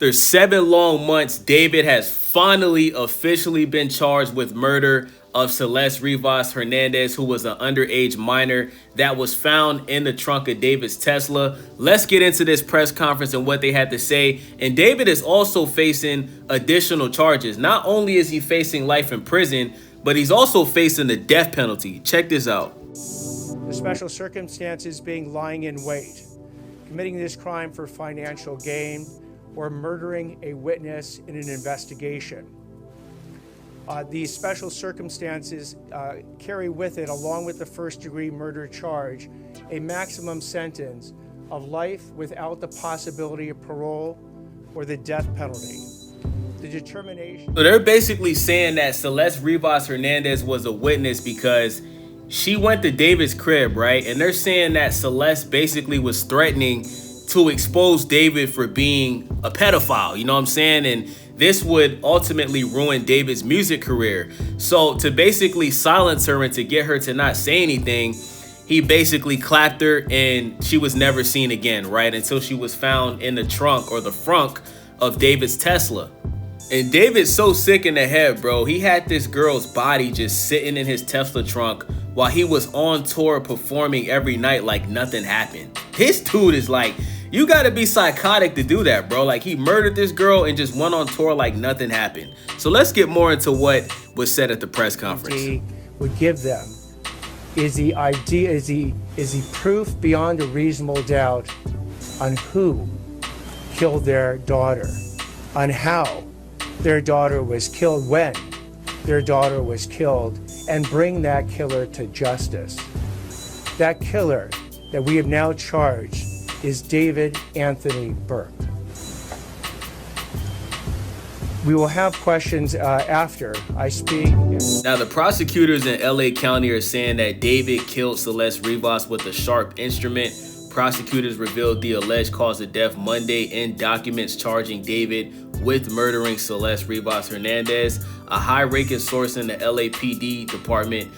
After 7 long months, David has finally officially been charged with murder of Celeste Rivas Hernandez, who was an underage minor that was found in the trunk of David's Tesla. Let's get into this press conference and what they had to say. And David is also facing additional charges. Not only is he facing life in prison, but he's also facing the death penalty. Check this out. The special circumstances being lying in wait, committing this crime for financial gain, or murdering a witness in an investigation. These special circumstances carry with it, along with the first-degree murder charge, a maximum sentence of life without the possibility of parole or the death penalty. The determination. So they're basically saying that Celeste Rivas Hernandez was a witness because she went to David's crib, right? And they're saying that Celeste basically was threatening to expose David for being a pedophile, you know what I'm saying? And this would ultimately ruin David's music career. So to basically silence her and to get her to not say anything, he basically clapped her and she was never seen again, right? Until she was found in the trunk or the frunk of David's Tesla. And David's so sick in the head, bro. He had this girl's body just sitting in his Tesla trunk while he was on tour performing every night like nothing happened. This dude is like, you gotta be psychotic to do that, bro. Like, he murdered this girl and just went on tour like nothing happened. So let's get more into what was said at the press conference. He would give them is the idea, is the proof beyond a reasonable doubt on who killed their daughter, on how their daughter was killed, when their daughter was killed, and bring that killer to justice. That killer that we have now charged is David Anthony Burke. We will have questions after I speak. Now, the prosecutors in LA County are saying that David killed Celeste Rivas with a sharp instrument. Prosecutors revealed the alleged cause of death Monday in documents charging David with murdering Celeste Rivas Hernandez. A high-ranking source in the LAPD department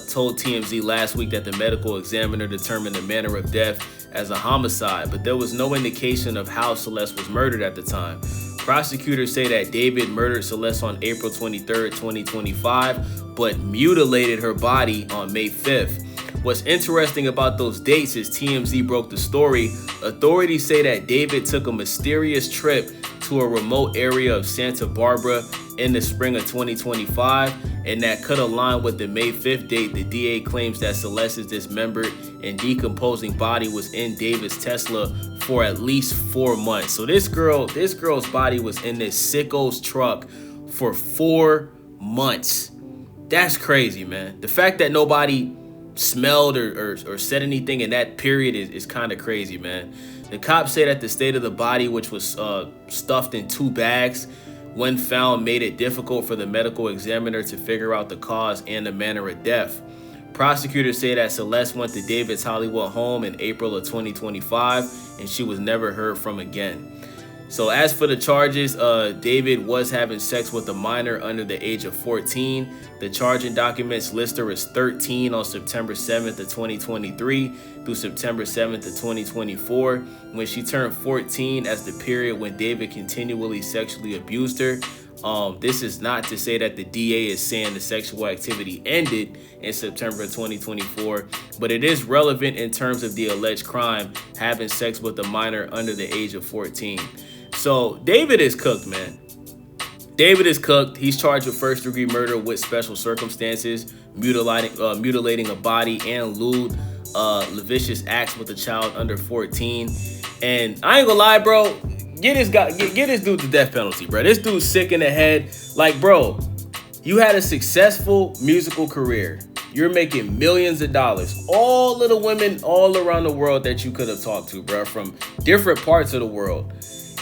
told TMZ last week that the medical examiner determined the manner of death as a homicide, but there was no indication of how Celeste was murdered at the time. Prosecutors say that David murdered Celeste on April 23rd, 2025, but mutilated her body on May 5th. What's interesting about those dates is TMZ broke the story. Authorities say that David took a mysterious trip to a remote area of Santa Barbara in the spring of 2025, and that could align with the May 5th date. The DA claims that Celeste's dismembered and decomposing body was in David's Tesla for at least 4 months. So this girl's body was in this sicko's truck for 4 months. That's crazy, man. The fact that nobody smelled or said anything in that period is kind of crazy, man. The cops say that the state of the body, which was stuffed in 2 bags, when found, made it difficult for the medical examiner to figure out the cause and the manner of death. Prosecutors say that Celeste went to David's Hollywood home in April of 2025, and she was never heard from again. So as for the charges, David was having sex with a minor under the age of 14. The charging documents list her as 13 on September 7th of 2023 through September 7th of 2024, when she turned 14 as the period when David continually sexually abused her. This is not to say that the DA is saying the sexual activity ended in September 2024, but it is relevant in terms of the alleged crime, having sex with a minor under the age of 14. So David is cooked, man. David is cooked. He's charged with first-degree murder with special circumstances, mutilating a body, and lewd, lascivious acts with a child under 14. And I ain't gonna lie, bro. Get this dude the death penalty, bro. This dude's sick in the head. Like, bro, you had a successful musical career. You're making millions of dollars. All of the women all around the world that you could have talked to, bro, from different parts of the world.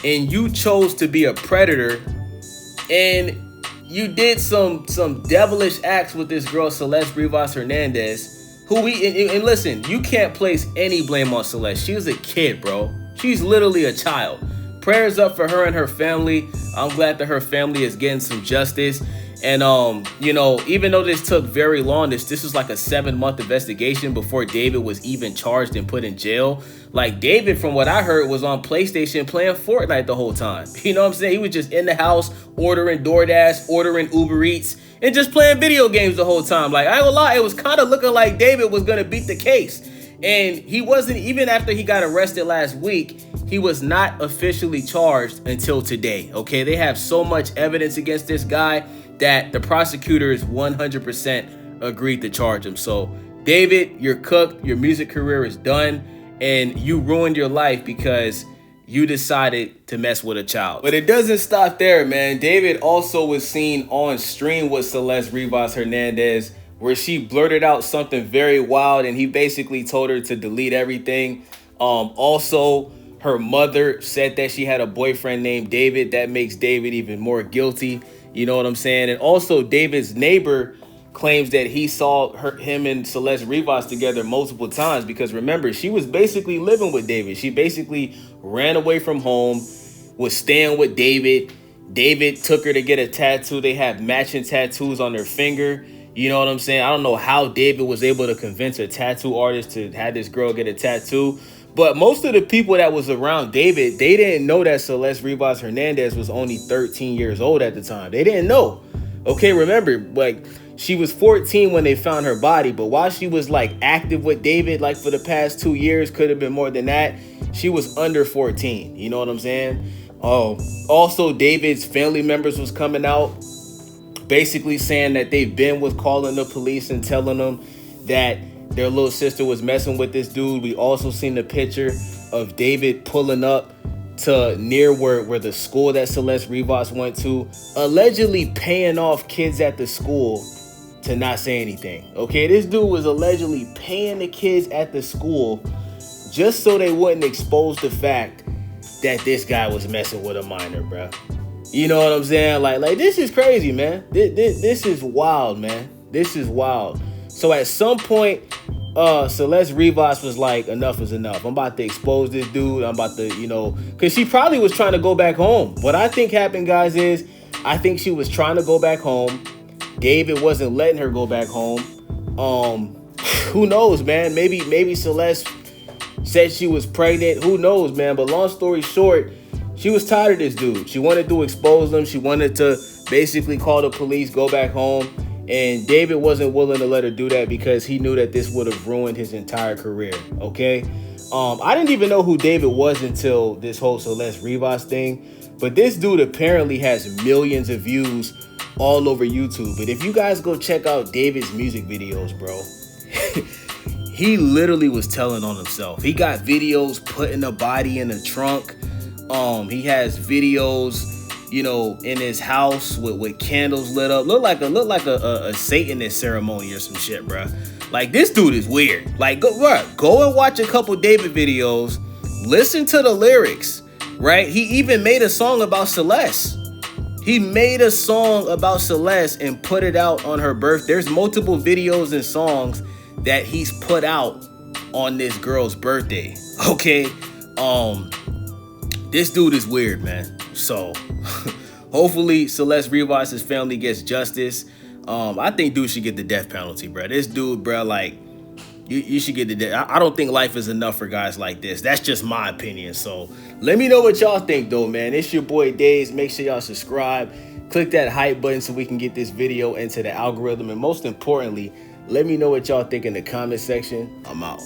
And you chose to be a predator, and you did some devilish acts with this girl, Celeste Rivas Hernandez, who and listen, you can't place any blame on Celeste. She was a kid, bro. She's literally a child. Prayers up for her and her family. I'm glad that her family is getting some justice. And you know, even though this took very long, this was like a 7-month investigation before David was even charged and put in jail. Like, David, from what I heard, was on PlayStation playing Fortnite the whole time. You know what I'm saying? He was just in the house ordering DoorDash, ordering Uber Eats, and just playing video games the whole time. Like, I ain't gonna lie, it was kind of looking like David was gonna beat the case. And he wasn't, even after he got arrested last week, he was not officially charged until today, okay? They have so much evidence against this guy that the prosecutors 100% agreed to charge him. So, David, you're cooked. Your music career is done, and you ruined your life because you decided to mess with a child. But it doesn't stop there, man. David also was seen on stream with Celeste Rivas Hernandez, where she blurted out something very wild, and he basically told her to delete everything. Also, her mother said that she had a boyfriend named David. That makes David even more guilty. You know what I'm saying? And also, David's neighbor claims that he saw him and Celeste Rivas together multiple times, because remember, she was basically living with David. She basically ran away from home, was staying with David. David took her to get a tattoo. They have matching tattoos on their finger. You know what I'm saying? I don't know how David was able to convince a tattoo artist to have this girl get a tattoo. But most of the people that was around David, they didn't know that Celeste Rivas Hernandez was only 13 years old at the time. They didn't know. Okay, remember, like, she was 14 when they found her body. But while she was, like, active with David, like, for the past 2 years, could have been more than that, she was under 14. You know what I'm saying? Also, David's family members was coming out, basically saying that they've been with calling the police and telling them that their little sister was messing with this dude. We also seen the picture of David pulling up to near where the school that Celeste Rivas went to, allegedly paying off kids at the school to not say anything. Okay, this dude was allegedly paying the kids at the school just so they wouldn't expose the fact that this guy was messing with a minor, bro. You know what I'm saying? Like this is crazy, man. This is wild, man. This is wild. So at some point, Celeste Rivas was like, enough is enough. I'm about to expose this dude. I'm about to, you know, because she probably was trying to go back home. What I think happened, guys, is I think she was trying to go back home. David wasn't letting her go back home. Who knows, man? Maybe Celeste said she was pregnant. Who knows, man? But long story short, she was tired of this dude. She wanted to expose him. She wanted to basically call the police, go back home. And David wasn't willing to let her do that because he knew that this would have ruined his entire career, okay? I didn't even know who David was until this whole Celeste Rivas thing. But this dude apparently has millions of views all over YouTube. But if you guys go check out David's music videos, bro, he literally was telling on himself. He got videos putting a body in a trunk. He has videos, you know, in his house with candles lit up. Look like a Satanist ceremony or some shit, bro. Like, this dude is weird. Like, go and watch a couple David videos. Listen to the lyrics, right? He even made a song about Celeste. He made a song about Celeste and put it out on her birth. There's multiple videos and songs that he's put out on this girl's birthday, okay? This dude is weird, man. So hopefully Celeste Rivas' family gets justice. I think dude should get the death penalty, bro. This dude, bro, like, you should get the death. I don't think life is enough for guys like this. That's just my opinion. So let me know what y'all think, though, man. It's your boy Days. Make sure y'all subscribe. Click that hype button so we can get this video into the algorithm. And most importantly, let me know what y'all think in the comment section. I'm out.